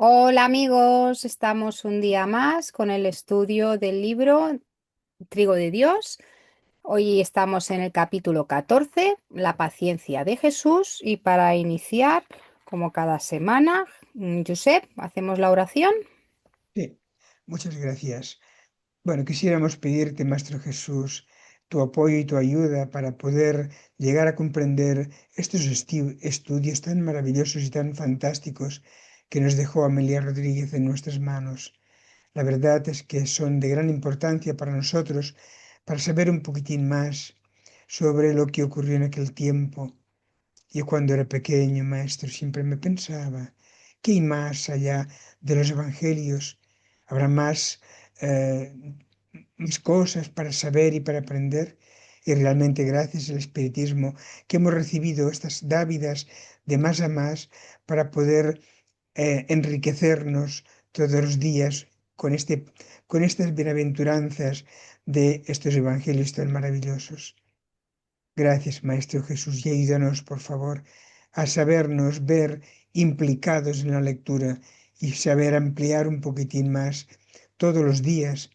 Hola amigos, estamos un día más con el estudio del libro Trigo de Dios. Hoy estamos en el capítulo 14, La paciencia de Jesús, y para iniciar, como cada semana, Josep, hacemos la oración. Sí, muchas gracias. Bueno, quisiéramos pedirte, Maestro Jesús, tu apoyo y tu ayuda para poder llegar a comprender estos estudios tan maravillosos y tan fantásticos que nos dejó Amelia Rodríguez en nuestras manos. La verdad es que son de gran importancia para nosotros para saber un poquitín más sobre lo que ocurrió en aquel tiempo. Yo cuando era pequeño, maestro, siempre me pensaba, ¿qué hay más allá de los evangelios? ¿Habrá eh, más cosas para saber y para aprender? Y realmente gracias al espiritismo que hemos recibido estas dávidas de más a más para poder enriquecernos todos los días con estas bienaventuranzas de estos evangelios tan maravillosos. Gracias, Maestro Jesús, y ayúdanos, por favor, a sabernos ver implicados en la lectura y saber ampliar un poquitín más todos los días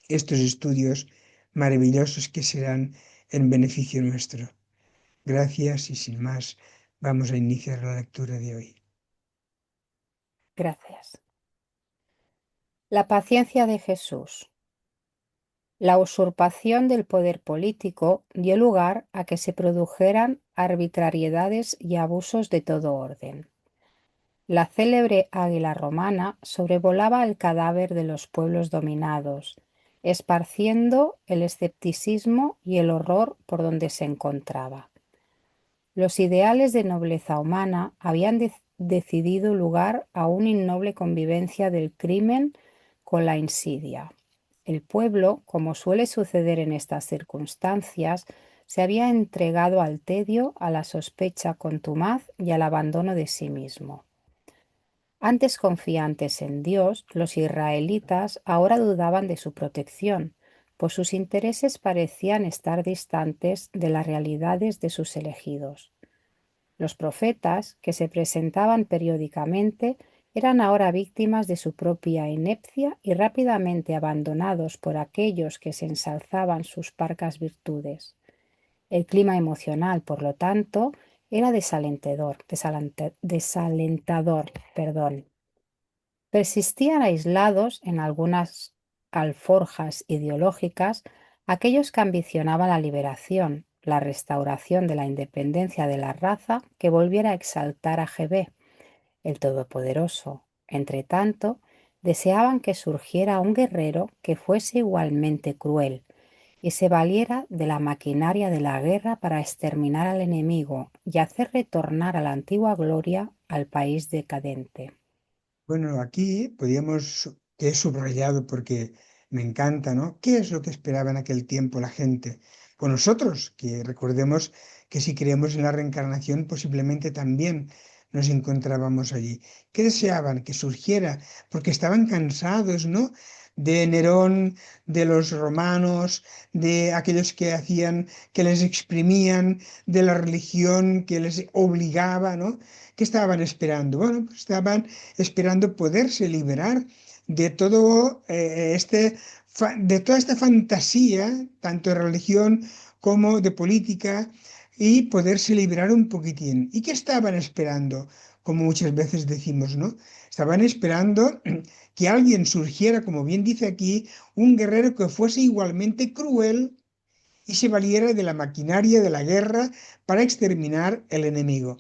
estos estudios maravillosos que serán en beneficio nuestro. Gracias y sin más, vamos a iniciar la lectura de hoy. Gracias. La paciencia de Jesús. La usurpación del poder político dio lugar a que se produjeran arbitrariedades y abusos de todo orden. La célebre águila romana sobrevolaba el cadáver de los pueblos dominados, esparciendo el escepticismo y el horror por donde se encontraba. Los ideales de nobleza humana habían decidido lugar a una innoble convivencia del crimen con la insidia. El pueblo, como suele suceder en estas circunstancias, se había entregado al tedio, a la sospecha contumaz y al abandono de sí mismo. Antes confiantes en Dios, los israelitas ahora dudaban de su protección, pues sus intereses parecían estar distantes de las realidades de sus elegidos. Los profetas, que se presentaban periódicamente, eran ahora víctimas de su propia inepcia y rápidamente abandonados por aquellos que se ensalzaban sus parcas virtudes. El clima emocional, por lo tanto, era desalentador, perdón. Persistían aislados en algunas alforjas ideológicas aquellos que ambicionaban la liberación, la restauración de la independencia de la raza que volviera a exaltar a Jebé, el Todopoderoso. Entretanto, deseaban que surgiera un guerrero que fuese igualmente cruel y se valiera de la maquinaria de la guerra para exterminar al enemigo y hacer retornar a la antigua gloria al país decadente. Bueno, aquí podríamos, que he subrayado porque me encanta, ¿no? ¿Qué es lo que esperaba en aquel tiempo la gente? Pues nosotros, que recordemos que si creemos en la reencarnación, posiblemente también nos encontrábamos allí. ¿Qué deseaban? Que surgiera, porque estaban cansados, ¿no? De Nerón, de los romanos, de aquellos que hacían, que les exprimían, de la religión que les obligaba, ¿no? ¿Qué estaban esperando? Bueno, pues estaban esperando poderse liberar de todo de toda esta fantasía, tanto de religión como de política, y poderse liberar un poquitín. ¿Y qué estaban esperando? Como muchas veces decimos, ¿no? Estaban esperando que alguien surgiera, como bien dice aquí, un guerrero que fuese igualmente cruel y se valiera de la maquinaria de la guerra para exterminar el enemigo.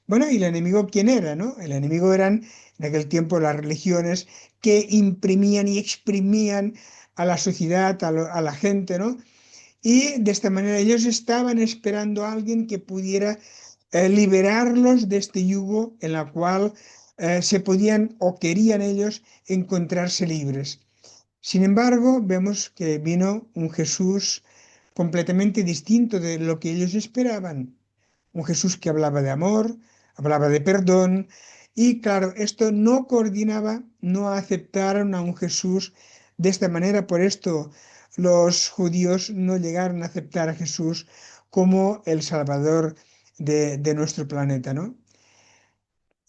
Bueno, ¿y el enemigo quién era, no? El enemigo eran en aquel tiempo las religiones que imprimían y exprimían a la sociedad, a la gente, ¿no? Y de esta manera ellos estaban esperando a alguien que pudiera liberarlos de este yugo en la cual se podían o querían ellos encontrarse libres. Sin embargo, vemos que vino un Jesús completamente distinto de lo que ellos esperaban. Un Jesús que hablaba de amor, hablaba de perdón, y claro, esto no coordinaba, no aceptaron a un Jesús de esta manera. Por esto los judíos no llegaron a aceptar a Jesús como el Salvador de nuestro planeta, ¿no?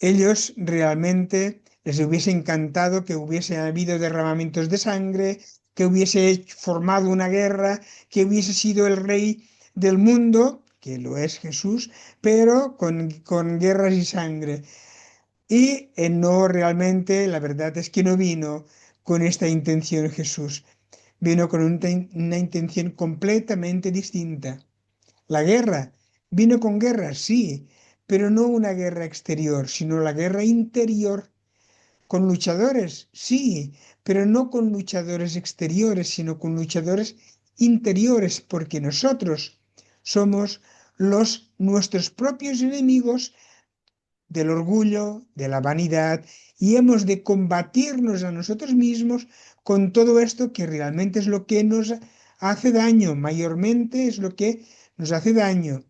Ellos realmente les hubiese encantado que hubiese habido derramamientos de sangre, que hubiese formado una guerra, que hubiese sido el rey del mundo, que lo es Jesús, pero con guerras y sangre. Y no realmente, la verdad es que no vino con esta intención Jesús, vino con una intención completamente distinta. La guerra, vino con guerra, sí, pero no una guerra exterior, sino la guerra interior. Con luchadores, sí, pero no con luchadores exteriores, sino con luchadores interiores, porque nosotros somos nuestros propios enemigos del orgullo, de la vanidad, y hemos de combatirnos a nosotros mismos con todo esto que realmente es lo que nos hace daño, mayormente es lo que nos hace daño.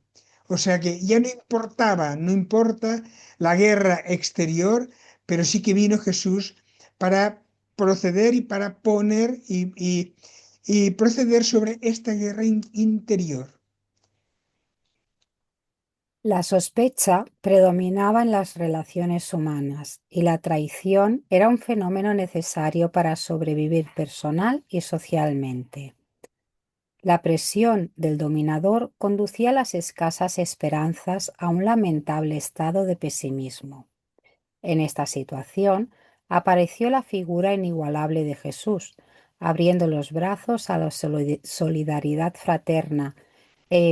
O sea que ya no importaba, no importa la guerra exterior, pero sí que vino Jesús para proceder y para poner y proceder sobre esta guerra interior. La sospecha predominaba en las relaciones humanas y la traición era un fenómeno necesario para sobrevivir personal y socialmente. La presión del dominador conducía las escasas esperanzas a un lamentable estado de pesimismo. En esta situación apareció la figura inigualable de Jesús, abriendo los brazos a la solidaridad fraterna e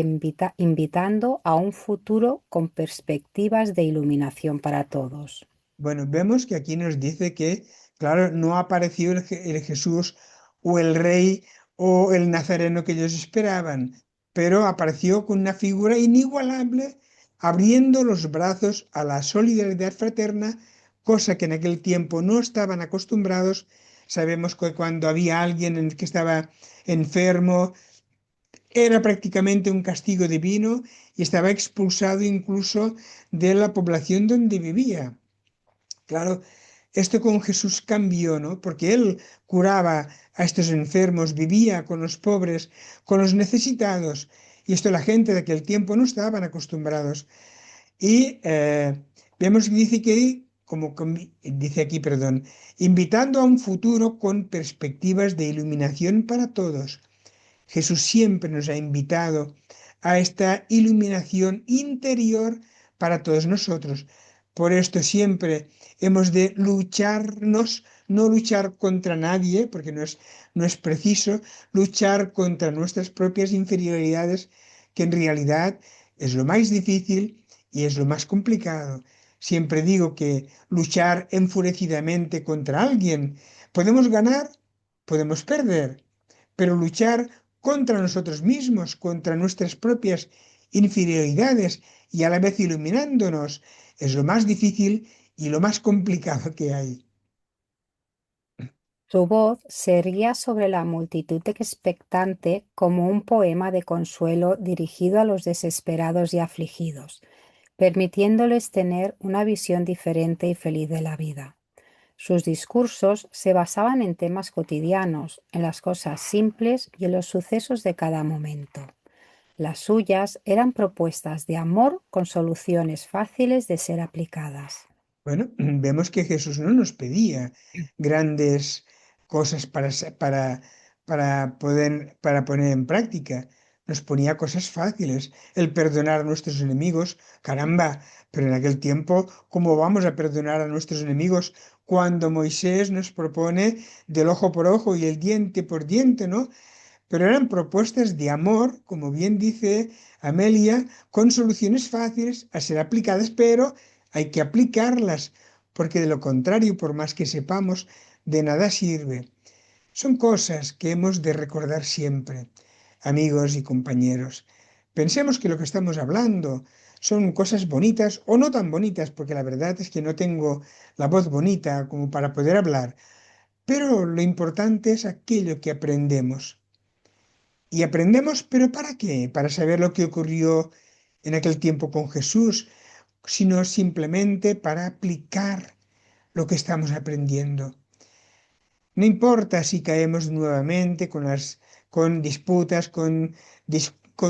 invitando a un futuro con perspectivas de iluminación para todos. Bueno, vemos que aquí nos dice que, claro, no apareció el Jesús o el rey o el nazareno que ellos esperaban, pero apareció con una figura inigualable, abriendo los brazos a la solidaridad fraterna, cosa que en aquel tiempo no estaban acostumbrados. Sabemos que cuando había alguien que estaba enfermo, era prácticamente un castigo divino y estaba expulsado incluso de la población donde vivía. Claro, esto con Jesús cambió, ¿no? Porque Él curaba a estos enfermos, vivía con los pobres, con los necesitados. Y esto la gente de aquel tiempo no estaban acostumbrados. Y vemos que dice que, dice aquí, perdón, invitando a un futuro con perspectivas de iluminación para todos. Jesús siempre nos ha invitado a esta iluminación interior para todos nosotros. Por esto siempre hemos de lucharnos, no luchar contra nadie, porque no es preciso luchar contra nuestras propias inferioridades, que en realidad es lo más difícil y es lo más complicado. Siempre digo que luchar enfurecidamente contra alguien, podemos ganar, podemos perder, pero luchar contra nosotros mismos, contra nuestras propias inferioridades y a la vez iluminándonos, es lo más difícil y lo más complicado que hay. Su voz se erguía sobre la multitud expectante como un poema de consuelo dirigido a los desesperados y afligidos, permitiéndoles tener una visión diferente y feliz de la vida. Sus discursos se basaban en temas cotidianos, en las cosas simples y en los sucesos de cada momento. Las suyas eran propuestas de amor con soluciones fáciles de ser aplicadas. Bueno, vemos que Jesús no nos pedía grandes cosas para poner en práctica. Nos ponía cosas fáciles. El perdonar a nuestros enemigos, caramba, pero en aquel tiempo, ¿cómo vamos a perdonar a nuestros enemigos cuando Moisés nos propone del ojo por ojo y el diente por diente, ¿no? Pero eran propuestas de amor, como bien dice Amelia, con soluciones fáciles a ser aplicadas, pero hay que aplicarlas, porque de lo contrario, por más que sepamos, de nada sirve. Son cosas que hemos de recordar siempre, amigos y compañeros. Pensemos que lo que estamos hablando son cosas bonitas o no tan bonitas, porque la verdad es que no tengo la voz bonita como para poder hablar, pero lo importante es aquello que aprendemos. Y aprendemos, pero ¿para qué? Para saber lo que ocurrió en aquel tiempo con Jesús, sino simplemente para aplicar lo que estamos aprendiendo. No importa si caemos nuevamente con disputas, con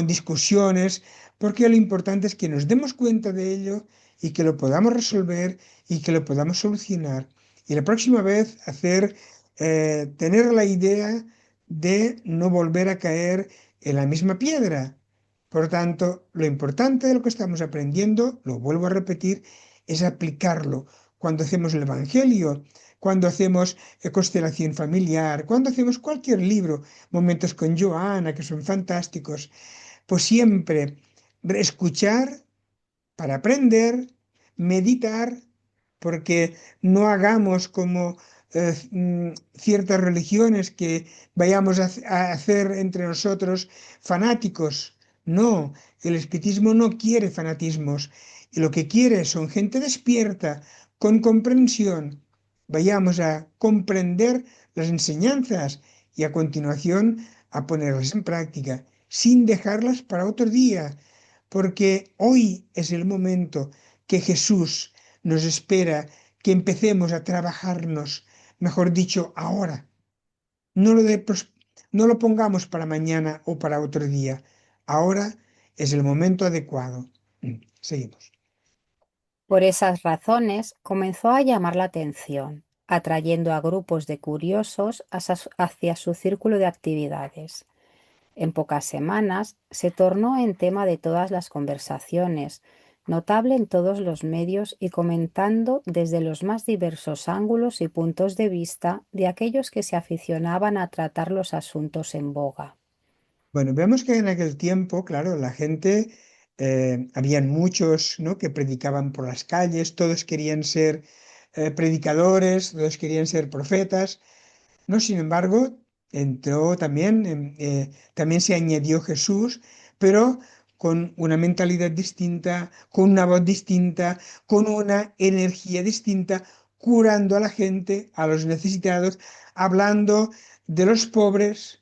discusiones, porque lo importante es que nos demos cuenta de ello y que lo podamos resolver y que lo podamos solucionar. Y la próxima vez tener la idea de no volver a caer en la misma piedra. Por tanto, lo importante de lo que estamos aprendiendo, lo vuelvo a repetir, es aplicarlo. Cuando hacemos el Evangelio, cuando hacemos constelación familiar, cuando hacemos cualquier libro, momentos con Joana, que son fantásticos, pues siempre escuchar para aprender, meditar, porque no hagamos como ciertas religiones que vayamos a hacer entre nosotros fanáticos. No, el espiritismo no quiere fanatismos y lo que quiere son gente despierta, con comprensión. Vayamos a comprender las enseñanzas y a continuación a ponerlas en práctica, sin dejarlas para otro día, porque hoy es el momento que Jesús nos espera que empecemos a trabajarnos, mejor dicho, ahora. No lo pongamos para mañana o para otro día. Ahora es el momento adecuado. Seguimos. Por esas razones comenzó a llamar la atención, atrayendo a grupos de curiosos hacia su círculo de actividades. En pocas semanas se tornó en tema de todas las conversaciones, notable en todos los medios y comentando desde los más diversos ángulos y puntos de vista de aquellos que se aficionaban a tratar los asuntos en boga. Bueno, vemos que en aquel tiempo, claro, la gente, habían muchos, ¿no?, que predicaban por las calles, todos querían ser predicadores, todos querían ser profetas. No, sin embargo, entró también, también se añadió Jesús, pero con una mentalidad distinta, con una voz distinta, con una energía distinta, curando a la gente, a los necesitados, hablando de los pobres.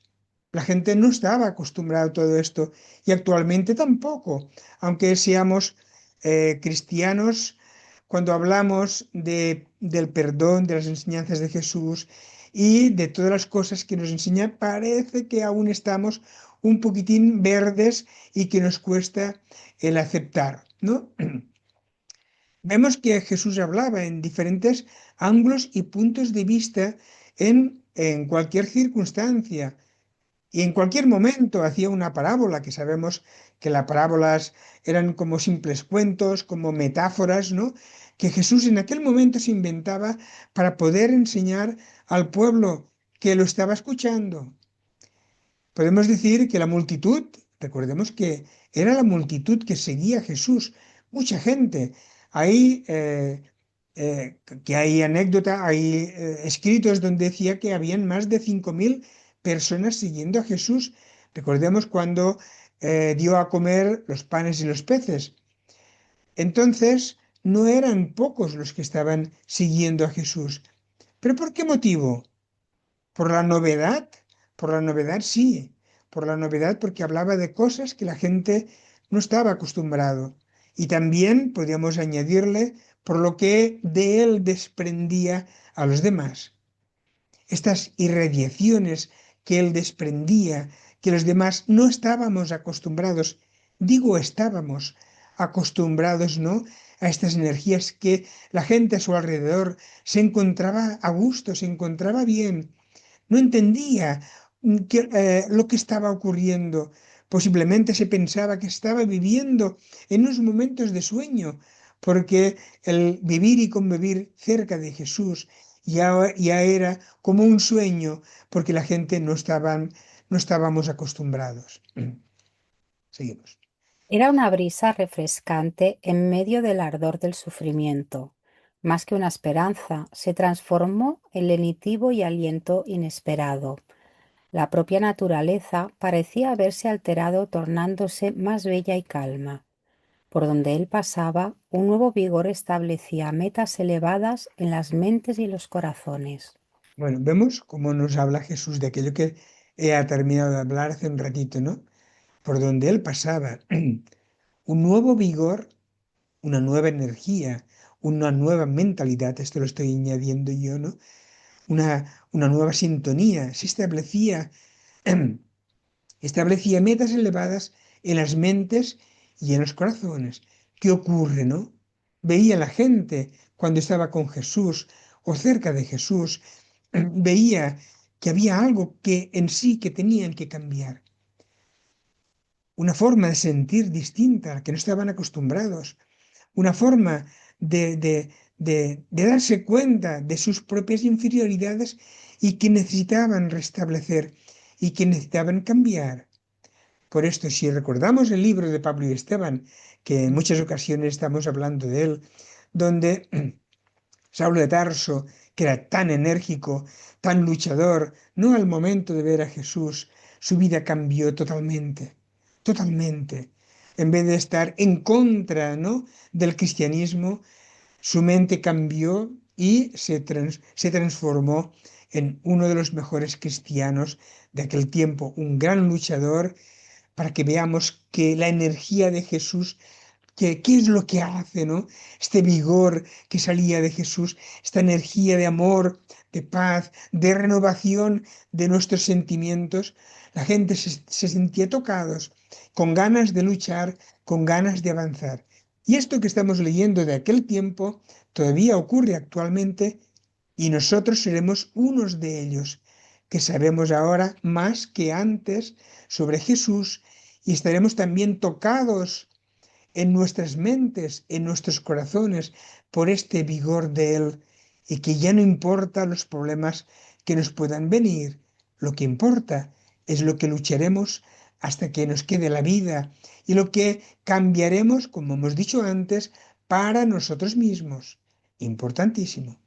La gente no estaba acostumbrada a todo esto y actualmente tampoco, aunque seamos cristianos, cuando hablamos del perdón, de las enseñanzas de Jesús y de todas las cosas que nos enseña, parece que aún estamos un poquitín verdes y que nos cuesta el aceptar, ¿no? Vemos que Jesús hablaba en diferentes ángulos y puntos de vista en cualquier circunstancia. Y en cualquier momento hacía una parábola, que sabemos que las parábolas eran como simples cuentos, como metáforas, ¿no?, que Jesús en aquel momento se inventaba para poder enseñar al pueblo que lo estaba escuchando. Podemos decir que la multitud, recordemos que era la multitud que seguía a Jesús, mucha gente. Hay, que hay anécdota, hay escritos donde decía que habían más de 5.000 personas siguiendo a Jesús. Recordemos cuando dio a comer los panes y los peces. Entonces, no eran pocos los que estaban siguiendo a Jesús. ¿Pero por qué motivo? ¿Por la novedad? Por la novedad sí, por la novedad porque hablaba de cosas que la gente no estaba acostumbrado. Y también podríamos añadirle por lo que de él desprendía a los demás. Estas irradiaciones que él desprendía, que los demás no estábamos acostumbrados, digo estábamos acostumbrados, ¿no?, a estas energías que la gente a su alrededor se encontraba a gusto, se encontraba bien, no entendía lo que estaba ocurriendo. Posiblemente se pensaba que estaba viviendo en unos momentos de sueño, porque el vivir y convivir cerca de Jesús ya era como un sueño, porque la gente no estábamos acostumbrados. Seguimos. Era una brisa refrescante en medio del ardor del sufrimiento. Más que una esperanza, se transformó en lenitivo y aliento inesperado. La propia naturaleza parecía haberse alterado tornándose más bella y calma. Por donde él pasaba, un nuevo vigor establecía metas elevadas en las mentes y los corazones. Bueno, vemos cómo nos habla Jesús de aquello que he terminado de hablar hace un ratito, ¿no? Por donde él pasaba, un nuevo vigor, una nueva energía, una nueva mentalidad, esto lo estoy añadiendo yo, ¿no? Una nueva sintonía, se establecía metas elevadas en las mentes y en los corazones. ¿Qué ocurre, no? Veía la gente cuando estaba con Jesús o cerca de Jesús, veía que había algo que en sí que tenían que cambiar, una forma de sentir distinta a la que no estaban acostumbrados, una forma de darse cuenta de sus propias inferioridades y que necesitaban restablecer y que necesitaban cambiar. Por esto, si recordamos el libro de Pablo y Esteban, que en muchas ocasiones estamos hablando de él, donde Saulo de Tarso, que era tan enérgico, tan luchador, no al momento de ver a Jesús, su vida cambió totalmente, totalmente. En vez de estar en contra, ¿no?, del cristianismo, su mente cambió y se transformó en uno de los mejores cristianos de aquel tiempo, un gran luchador, para que veamos que la energía de Jesús, que, ¿qué es lo que hace, no? Este vigor que salía de Jesús, esta energía de amor, de paz, de renovación de nuestros sentimientos. La gente se sentía tocados, con ganas de luchar, con ganas de avanzar. Y esto que estamos leyendo de aquel tiempo todavía ocurre actualmente y nosotros seremos unos de ellos, que sabemos ahora más que antes sobre Jesús y estaremos también tocados en nuestras mentes, en nuestros corazones, por este vigor de Él, y que ya no importa los problemas que nos puedan venir, lo que importa es lo que lucharemos hasta que nos quede la vida y lo que cambiaremos, como hemos dicho antes, para nosotros mismos. Importantísimo.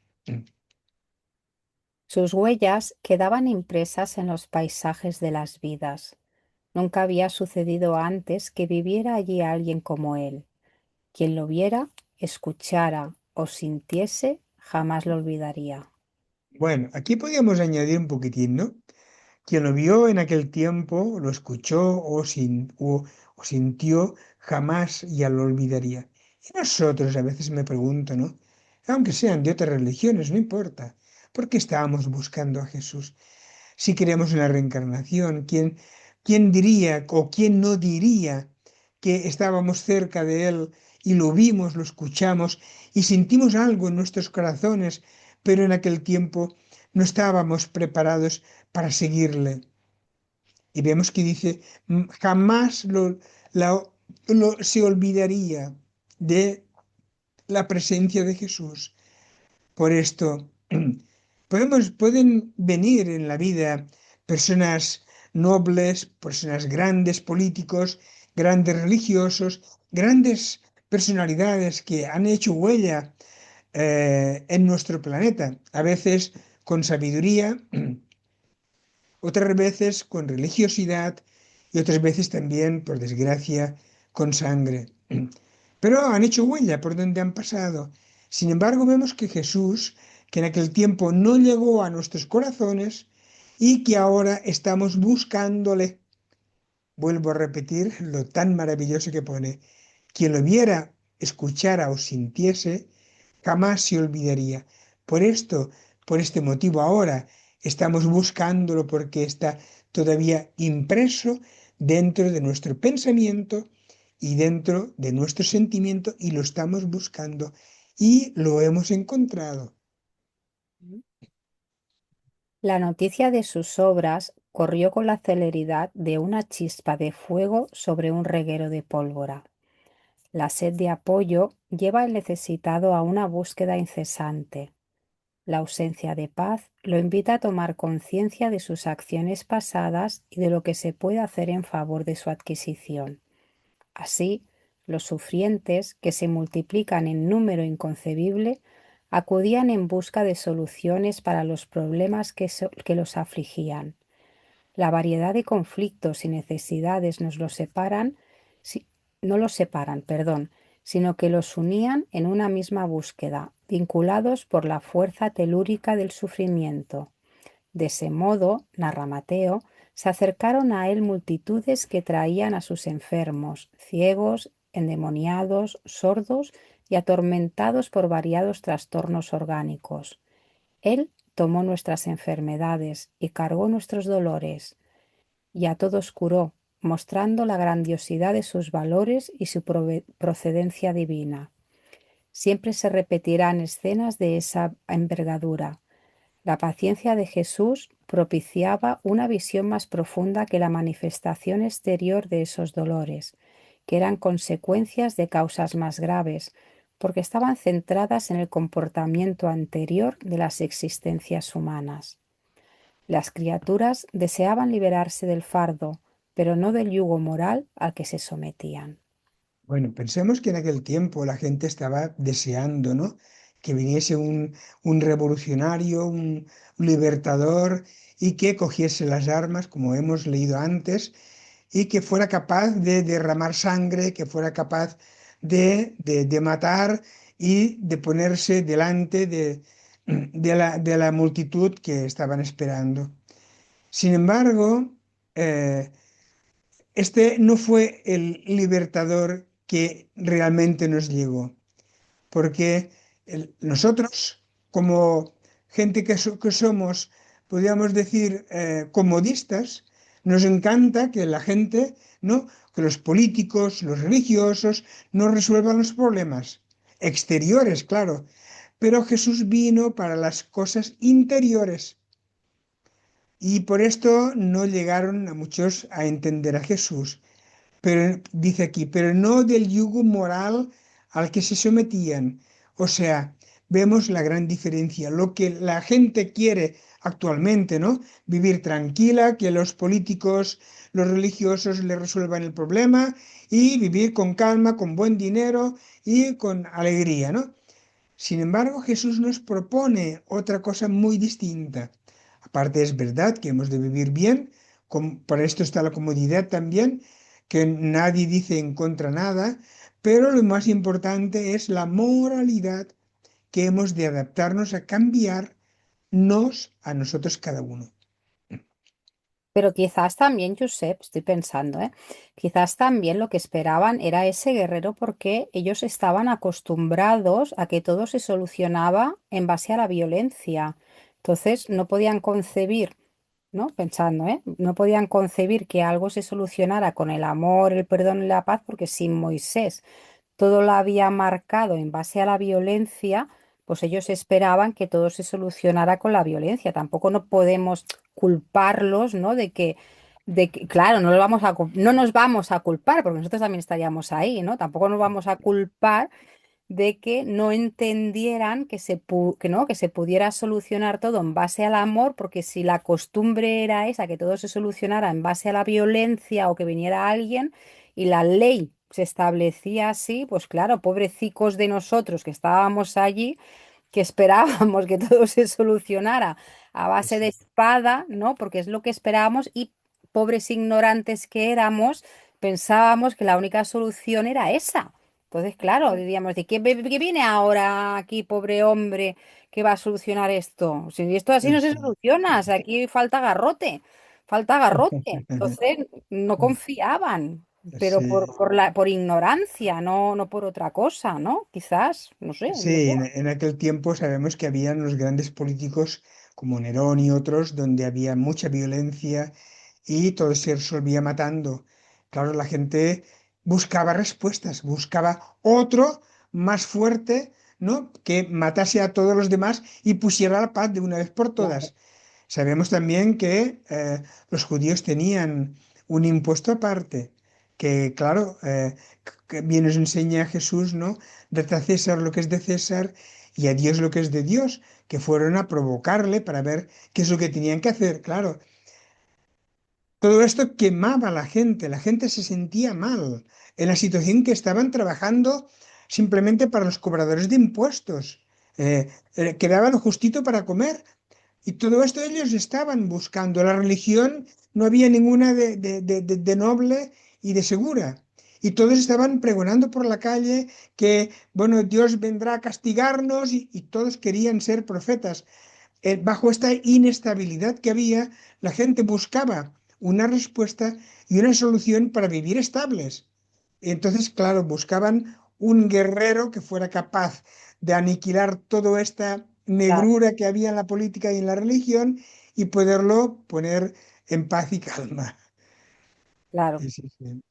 Sus huellas quedaban impresas en los paisajes de las vidas. Nunca había sucedido antes que viviera allí alguien como él. Quien lo viera, escuchara o sintiese, jamás lo olvidaría. Bueno, aquí podríamos añadir un poquitín, ¿no? Quien lo vio en aquel tiempo, lo escuchó o sintió, jamás ya lo olvidaría. Y nosotros a veces me pregunto, ¿no? Aunque sean de otras religiones, no importa. ¿Por qué estábamos buscando a Jesús? Si creemos en la reencarnación, ¿quién diría o quién no diría que estábamos cerca de Él y lo vimos, lo escuchamos y sentimos algo en nuestros corazones, pero en aquel tiempo no estábamos preparados para seguirle? Y vemos que dice, jamás se olvidaría de la presencia de Jesús. Por esto, pueden venir en la vida personas nobles, personas grandes, políticos, grandes religiosos, grandes personalidades que han hecho huella en nuestro planeta, a veces con sabiduría, otras veces con religiosidad y otras veces también, por desgracia, con sangre. Pero han hecho huella por donde han pasado. Sin embargo, vemos que Jesús, que en aquel tiempo no llegó a nuestros corazones y que ahora estamos buscándole. Vuelvo a repetir lo tan maravilloso que pone. Quien lo viera, escuchara o sintiese, jamás se olvidaría. Por esto, por este motivo ahora, estamos buscándolo porque está todavía impreso dentro de nuestro pensamiento y dentro de nuestro sentimiento y lo estamos buscando y lo hemos encontrado. La noticia de sus obras corrió con la celeridad de una chispa de fuego sobre un reguero de pólvora. La sed de apoyo lleva al necesitado a una búsqueda incesante. La ausencia de paz lo invita a tomar conciencia de sus acciones pasadas y de lo que se puede hacer en favor de su adquisición. Así, los sufrientes, que se multiplican en número inconcebible, acudían en busca de soluciones para los problemas que los afligían. La variedad de conflictos y necesidades nos los separan, si- no los separan, perdón, sino que los unían en una misma búsqueda, vinculados por la fuerza telúrica del sufrimiento. De ese modo, narra Mateo, se acercaron a él multitudes que traían a sus enfermos, ciegos, endemoniados, sordos y atormentados por variados trastornos orgánicos. Él tomó nuestras enfermedades y cargó nuestros dolores, y a todos curó, mostrando la grandiosidad de sus valores y su procedencia divina. siempre se repetirán escenas de esa envergadura. La paciencia de Jesús propiciaba una visión más profunda que la manifestación exterior de esos dolores, que eran consecuencias de causas más graves, porque estaban centradas en el comportamiento anterior de las existencias humanas. Las criaturas deseaban liberarse del fardo, pero no del yugo moral al que se sometían. Bueno, pensemos que en aquel tiempo la gente estaba deseando, ¿no? Que viniese un revolucionario, un libertador y que cogiese las armas, como hemos leído antes, y que fuera capaz de derramar sangre, que fuera capaz de matar y de ponerse delante de la multitud que estaban esperando. Sin embargo, eh, este no fue el libertador que realmente nos llegó, porque nosotros, como gente que somos, podríamos decir, comodistas, nos encanta que la gente, ¿no? Que los políticos, los religiosos, nos resuelvan los problemas exteriores, claro, pero Jesús vino para las cosas interiores. Y por esto no llegaron a muchos a entender a Jesús. Pero dice aquí, pero no del yugo moral al que se sometían. O sea, vemos la gran diferencia. Lo que la gente quiere actualmente, ¿no? Vivir tranquila, que los políticos, los religiosos le resuelvan el problema y vivir con calma, con buen dinero y con alegría, ¿no? Sin embargo, Jesús nos propone otra cosa muy distinta. Aparte, es verdad que hemos de vivir bien, para esto está la comodidad también, que nadie dice en contra nada, pero lo más importante es la moralidad, que hemos de adaptarnos a cambiarnos a nosotros cada uno. Pero quizás también, Josep, estoy pensando, ¿eh? Quizás también lo que esperaban era ese guerrero porque ellos estaban acostumbrados a que todo se solucionaba en base a la violencia. Entonces no podían concebir, ¿no? Pensando, ¿eh? No podían concebir que algo se solucionara con el amor, el perdón y la paz, porque sin Moisés todo lo había marcado en base a la violencia, pues ellos esperaban que todo se solucionara con la violencia. Tampoco no podemos culparlos, ¿no? Claro, no, no nos vamos a culpar, porque nosotros también estaríamos ahí, ¿no? Tampoco nos vamos a culpar de que no entendieran que se pudiera solucionar todo en base al amor, porque si la costumbre era esa, que todo se solucionara en base a la violencia o que viniera alguien y la ley se establecía así, pues claro, pobrecicos de nosotros que estábamos allí, que esperábamos que todo se solucionara a base de Sí, espada, ¿no? Porque es lo que esperábamos y pobres ignorantes que éramos, pensábamos que la única solución era esa. Entonces, claro, diríamos, ¿de qué viene ahora aquí, pobre hombre, que va a solucionar esto? Si esto así no se sí, soluciona, o sea, aquí falta garrote, falta garrote. Entonces, no confiaban, pero sí. por ignorancia, no por otra cosa, ¿no? Quizás, no sé, digo Sí, yo. en aquel tiempo sabemos que habían los grandes políticos como Nerón y otros, donde había mucha violencia y todo se resolvía matando. Claro, la gente buscaba respuestas, buscaba otro más fuerte, ¿no? Que matase a todos los demás y pusiera la paz de una vez por Claro, todas. Sabemos también que los judíos tenían un impuesto aparte, que claro, que bien nos enseña Jesús, ¿no? Date a César lo que es de César y a Dios lo que es de Dios, que fueron a provocarle para ver qué es lo que tenían que hacer. Claro, todo esto quemaba a la gente se sentía mal en la situación que estaban trabajando simplemente para los cobradores de impuestos. Quedaba lo justito para comer, y todo esto ellos estaban buscando. La religión no había ninguna de noble y de segura. Y todos estaban pregonando por la calle que, bueno, Dios vendrá a castigarnos y todos querían ser profetas. Bajo esta inestabilidad que había, la gente buscaba una respuesta y una solución para vivir estables. Entonces, claro, buscaban un guerrero que fuera capaz de aniquilar toda esta claro, negrura que había en la política y en la religión y poderlo poner en paz y calma. claro. Y sí, sí.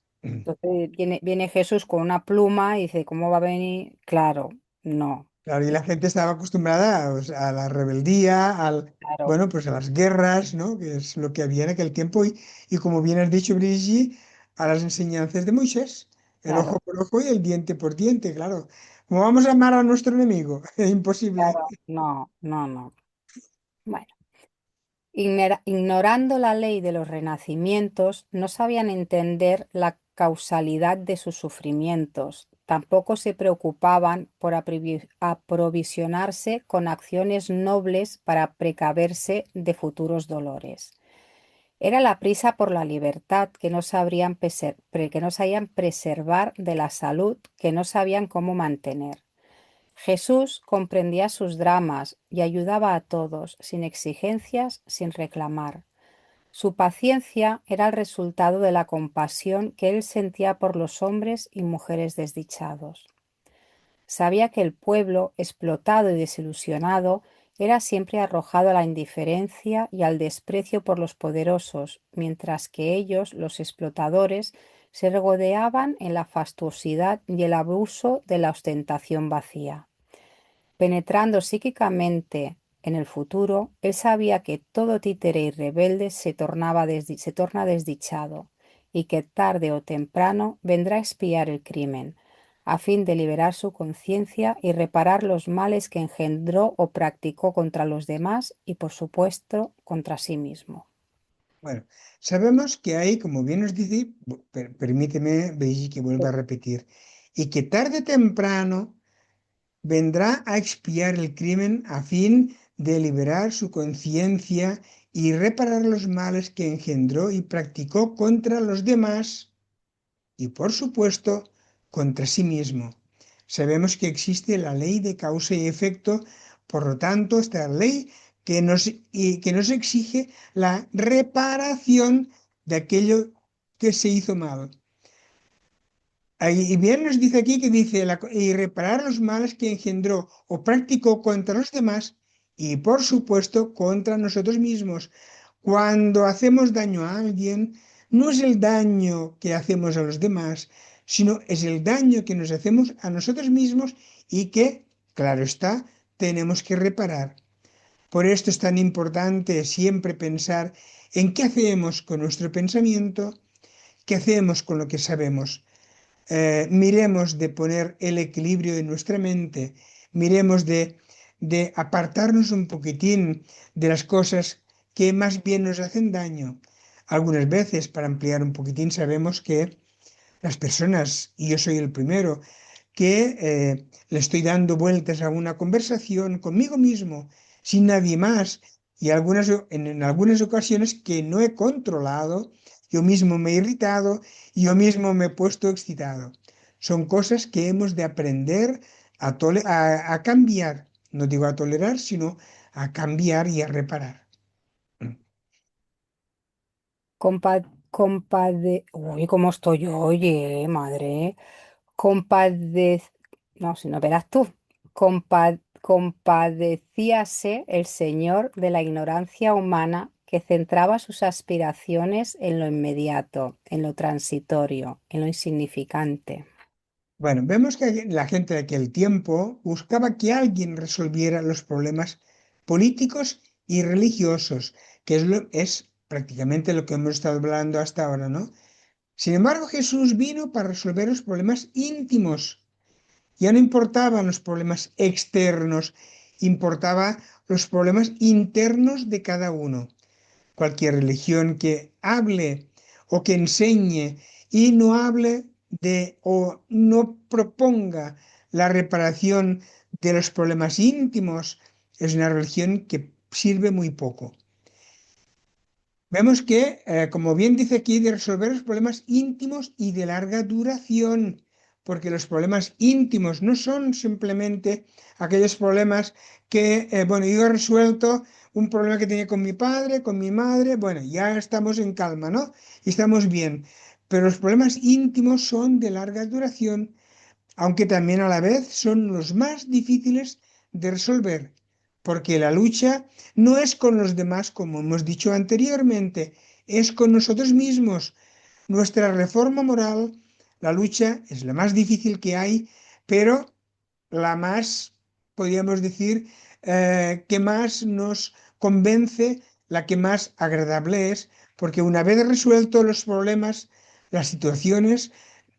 Entonces viene Jesús con una pluma y dice, ¿cómo va a venir? Claro. no, Claro, y la gente estaba acostumbrada a la rebeldía, claro, bueno, pues a las guerras, ¿no? Que es lo que había en aquel tiempo. Y como bien has dicho, Brigitte, a las enseñanzas de Moisés, el ojo claro, por ojo y el diente por diente, claro. ¿Cómo vamos a amar a nuestro enemigo? Imposible. claro, no, no, no. Bueno. Ignorando la ley de los renacimientos, no sabían entender la causalidad de sus sufrimientos, tampoco se preocupaban por aprovisionarse con acciones nobles para precaverse de futuros dolores. Era la prisa por la libertad que no que no sabían preservar de la salud que no sabían cómo mantener. Jesús comprendía sus dramas y ayudaba a todos, sin exigencias, sin reclamar. Su paciencia era el resultado de la compasión que él sentía por los hombres y mujeres desdichados. Sabía que el pueblo, explotado y desilusionado, era siempre arrojado a la indiferencia y al desprecio por los poderosos, mientras que ellos, los explotadores, se regodeaban en la fastuosidad y el abuso de la ostentación vacía. Penetrando psíquicamente en el futuro, él sabía que todo títere y rebelde se torna desdichado y que tarde o temprano vendrá a expiar el crimen, a fin de liberar su conciencia y reparar los males que engendró o practicó contra los demás y, por supuesto, contra sí mismo. Bueno, sabemos que hay, como bien nos dice, permíteme, Brigitte, que vuelva a repetir, y que tarde o temprano vendrá a expiar el crimen a fin de liberar su conciencia y reparar los males que engendró y practicó contra los demás y, por supuesto, contra sí mismo. Sabemos que existe la ley de causa y efecto, por lo tanto, esta ley que nos exige la reparación de aquello que se hizo mal. Y bien nos dice aquí que dice, y reparar los males que engendró o practicó contra los demás y por supuesto contra nosotros mismos. Cuando hacemos daño a alguien, no es el daño que hacemos a los demás, sino es el daño que nos hacemos a nosotros mismos y que, claro está, tenemos que reparar. Por esto es tan importante siempre pensar en qué hacemos con nuestro pensamiento, qué hacemos con lo que sabemos. Miremos de poner el equilibrio en nuestra mente, miremos de apartarnos un poquitín de las cosas que más bien nos hacen daño. Algunas veces, para ampliar un poquitín, sabemos que las personas, y yo soy el primero, que le estoy dando vueltas a una conversación conmigo mismo, sin nadie más, y en algunas ocasiones que no he controlado, yo mismo me he irritado, yo mismo me he puesto excitado. Son cosas que hemos de aprender a cambiar, no digo a tolerar, sino a cambiar y a reparar. Uy, ¿cómo estoy yo? Oye, madre. Compadec... No, si no verás tú. Compadecíase el Señor de la ignorancia humana que centraba sus aspiraciones en lo inmediato, en lo transitorio, en lo insignificante. Bueno, vemos que la gente de aquel tiempo buscaba que alguien resolviera los problemas políticos y religiosos, que es prácticamente lo que hemos estado hablando hasta ahora, ¿no? Sin embargo, Jesús vino para resolver los problemas íntimos. Ya no importaban los problemas externos, importaba los problemas internos de cada uno. Cualquier religión que hable o que enseñe y no hable de o no proponga la reparación de los problemas íntimos es una religión que sirve muy poco. Vemos que, como bien dice aquí, de resolver los problemas íntimos y de larga duración, porque los problemas íntimos no son simplemente aquellos problemas que, bueno, yo he resuelto un problema que tenía con mi padre, con mi madre, bueno, ya estamos en calma, ¿no? Y estamos bien. Pero los problemas íntimos son de larga duración, aunque también a la vez son los más difíciles de resolver, porque la lucha no es con los demás, como hemos dicho anteriormente, es con nosotros mismos. Nuestra reforma moral, la lucha es la más difícil que hay, pero la más, podríamos decir, que más nos convence, la que más agradable es, porque una vez resueltos los problemas, las situaciones,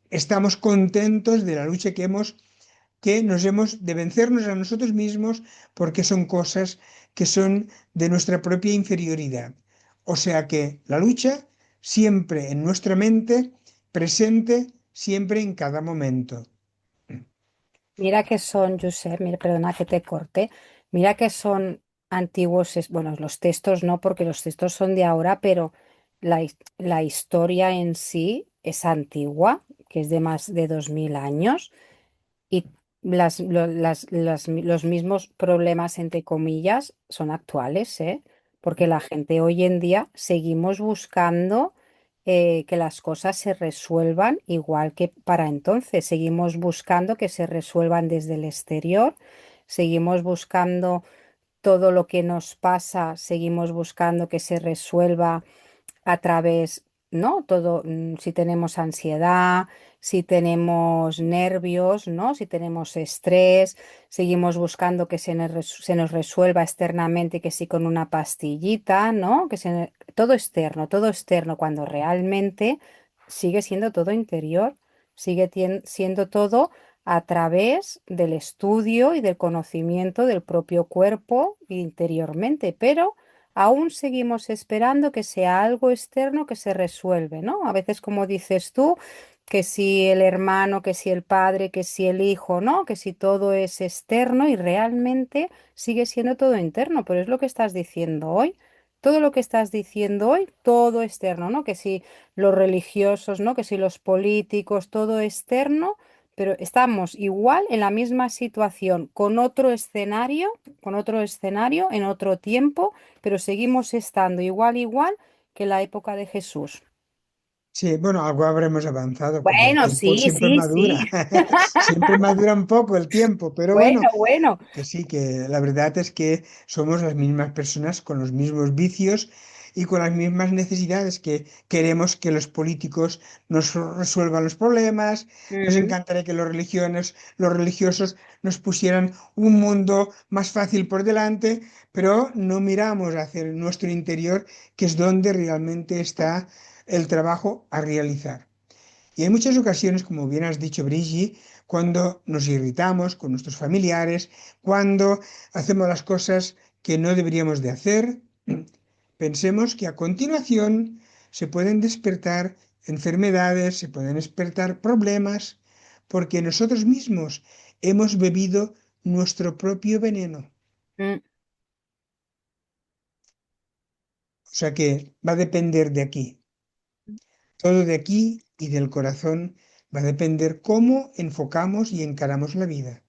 estamos contentos de la lucha que nos hemos de vencernos a nosotros mismos porque son cosas que son de nuestra propia inferioridad. O sea que la lucha siempre en nuestra mente, presente siempre en cada momento. Mira que son, Josep, mira, perdona que te corte, mira que son antiguos, bueno, los textos no, porque los textos son de ahora, pero la historia en sí es antigua, que es de más de 2000 años, y los mismos problemas, entre comillas, son actuales, ¿eh? Porque la gente hoy en día seguimos buscando que las cosas se resuelvan igual que para entonces. Seguimos buscando que se resuelvan desde el exterior, seguimos buscando todo lo que nos pasa, seguimos buscando que se resuelva a través, ¿no? Todo, si tenemos ansiedad, si tenemos nervios, ¿no? Si tenemos estrés, seguimos buscando que se nos resuelva externamente, que sí con una pastillita, ¿no? Todo externo, cuando realmente sigue siendo todo interior, siendo todo a través del estudio y del conocimiento del propio cuerpo interiormente, pero aún seguimos esperando que sea algo externo que se resuelve, ¿no? A veces, como dices tú, que si el hermano, que si el padre, que si el hijo, ¿no? Que si todo es externo y realmente sigue siendo todo interno, pero es lo que estás diciendo hoy. Todo lo que estás diciendo hoy, todo externo, ¿no? Que si los religiosos, ¿no? Que si los políticos, todo externo, pero estamos igual en la misma situación, con otro escenario, en otro tiempo, pero seguimos estando igual que la época de Jesús. Sí, bueno, algo habremos avanzado porque el Bueno, tiempo sí, siempre sí, sí. madura, siempre madura un poco el tiempo, pero Bueno, bueno, bueno. que sí, que la verdad es que somos las mismas personas con los mismos vicios y con las mismas necesidades que queremos que los políticos nos resuelvan los problemas, nos Mm, encantaría que los religiosos nos pusieran un mundo más fácil por delante, pero no miramos hacia nuestro interior, que es donde realmente está el trabajo a realizar. Y hay muchas ocasiones, como bien has dicho, Brigitte, cuando nos irritamos con nuestros familiares, cuando hacemos las cosas que no deberíamos de hacer. Pensemos que a continuación se pueden despertar enfermedades, se pueden despertar problemas, porque nosotros mismos hemos bebido nuestro propio veneno. mm. O sea que va a depender de aquí. Todo de aquí y del corazón va a depender cómo enfocamos y encaramos la vida.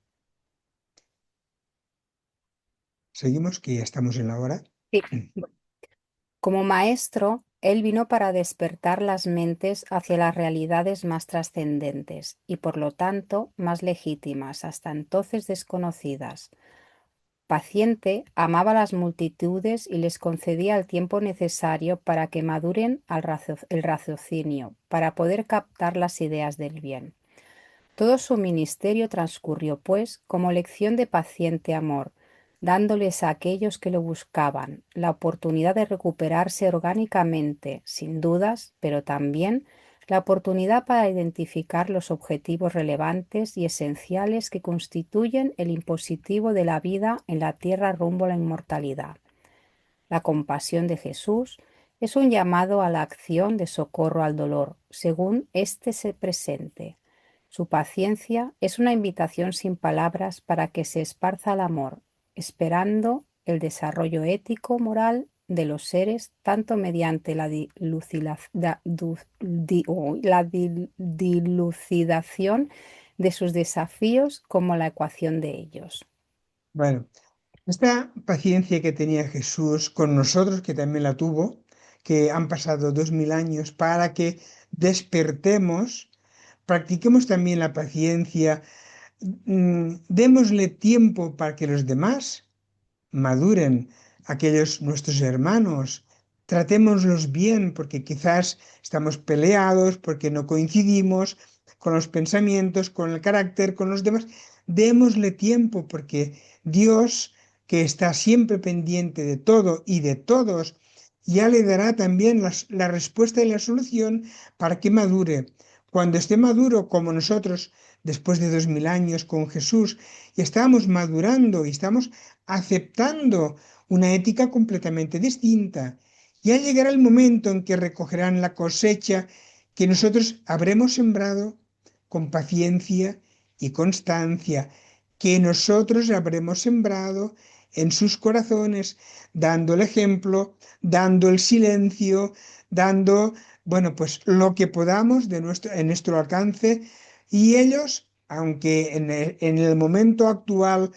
Seguimos, que ya estamos en la hora. Sí. Como maestro, él vino para despertar las mentes hacia las realidades más trascendentes y por lo tanto más legítimas, hasta entonces desconocidas. Paciente, amaba a las multitudes y les concedía el tiempo necesario para que maduren el raciocinio, para poder captar las ideas del bien. Todo su ministerio transcurrió, pues, como lección de paciente amor, dándoles a aquellos que lo buscaban la oportunidad de recuperarse orgánicamente, sin dudas, pero también la oportunidad para identificar los objetivos relevantes y esenciales que constituyen el impositivo de la vida en la tierra rumbo a la inmortalidad. La compasión de Jesús es un llamado a la acción de socorro al dolor, según éste se presente. Su paciencia es una invitación sin palabras para que se esparza el amor, esperando el desarrollo ético, moral de los seres, tanto mediante dilucidación de sus desafíos como la ecuación de ellos. Bueno, esta paciencia que tenía Jesús con nosotros, que también la tuvo, que han pasado 2000 años para que despertemos, practiquemos también la paciencia, démosle tiempo para que los demás maduren, aquellos nuestros hermanos, tratémoslos bien, porque quizás estamos peleados, porque no coincidimos con los pensamientos, con el carácter, con los demás. démosle tiempo porque Dios, que está siempre pendiente de todo y de todos, ya le dará también la respuesta y la solución para que madure. Cuando esté maduro, como nosotros, después de 2000 años con Jesús, y estamos madurando y estamos aceptando una ética completamente distinta, ya llegará el momento en que recogerán la cosecha que nosotros habremos sembrado con paciencia y constancia, que nosotros habremos sembrado en sus corazones, dando el ejemplo, dando el silencio, dando, bueno, pues lo que podamos en nuestro alcance, y ellos, aunque en el momento actual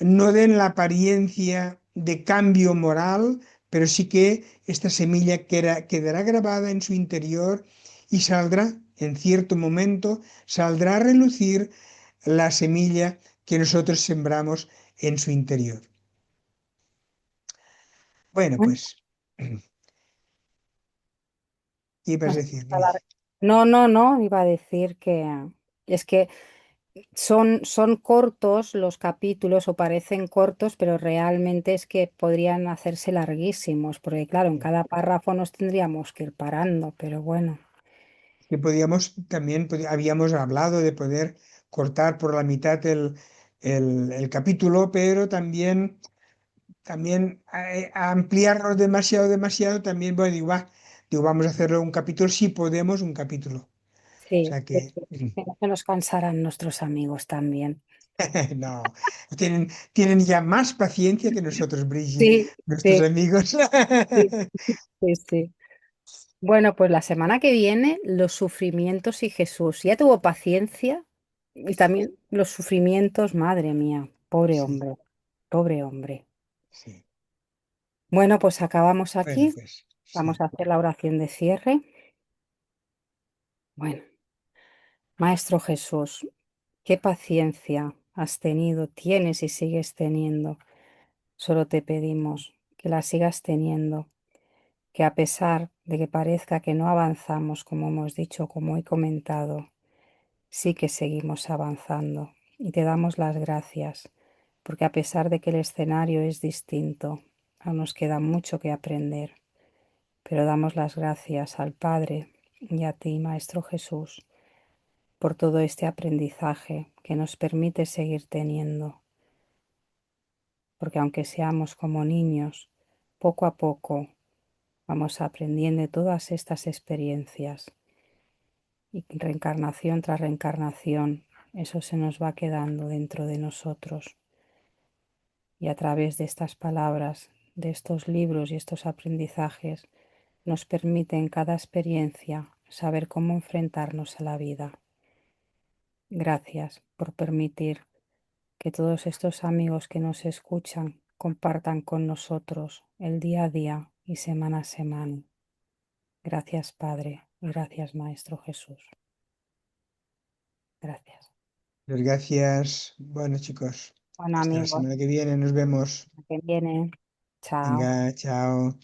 no den la apariencia de cambio moral, pero sí que esta semilla quedará grabada en su interior y saldrá, en cierto momento, saldrá a relucir la semilla que nosotros sembramos en su interior. Bueno, Bueno, pues, ¿qué ibas nos a vamos decir, a Liz? No, no, no, iba a decir que es que son cortos los capítulos o parecen cortos, pero realmente es que podrían hacerse larguísimos, porque claro, en cada párrafo nos tendríamos que ir parando, pero bueno, Que podíamos también, habíamos hablado de poder cortar por la mitad el capítulo, pero también a ampliarlo demasiado, demasiado, también, bueno, digo, vamos a hacerlo un capítulo, si podemos, un capítulo. O sí, sea sí, que, sí, que no se nos cansarán nuestros amigos también. no, tienen ya más paciencia que nosotros, Brigitte, Sí, nuestros sí, amigos. sí, sí, sí. Bueno, pues la semana que viene, los sufrimientos y Jesús. Ya tuvo paciencia y también los sufrimientos, madre mía, pobre Sí, hombre, pobre hombre. sí. Bueno, pues acabamos Bueno, aquí. pues, Vamos sí, a hacer la oración de cierre. Bueno, Maestro Jesús, qué paciencia has tenido, tienes y sigues teniendo. Solo te pedimos que la sigas teniendo, que a pesar de que parezca que no avanzamos, como hemos dicho, como he comentado, sí que seguimos avanzando. Y te damos las gracias, porque a pesar de que el escenario es distinto, aún nos queda mucho que aprender. Pero damos las gracias al Padre y a ti, Maestro Jesús, por todo este aprendizaje que nos permite seguir teniendo, porque aunque seamos como niños, poco a poco vamos aprendiendo de todas estas experiencias y reencarnación tras reencarnación, eso se nos va quedando dentro de nosotros. Y a través de estas palabras, de estos libros y estos aprendizajes, nos permite en cada experiencia saber cómo enfrentarnos a la vida. Gracias por permitir que todos estos amigos que nos escuchan compartan con nosotros el día a día y semana a semana. Gracias, Padre, y gracias, Maestro Jesús. Gracias. pues gracias. Bueno, chicos, Bueno, hasta la amigos, semana que viene, nos vemos. que viene. Chao. Venga, chao.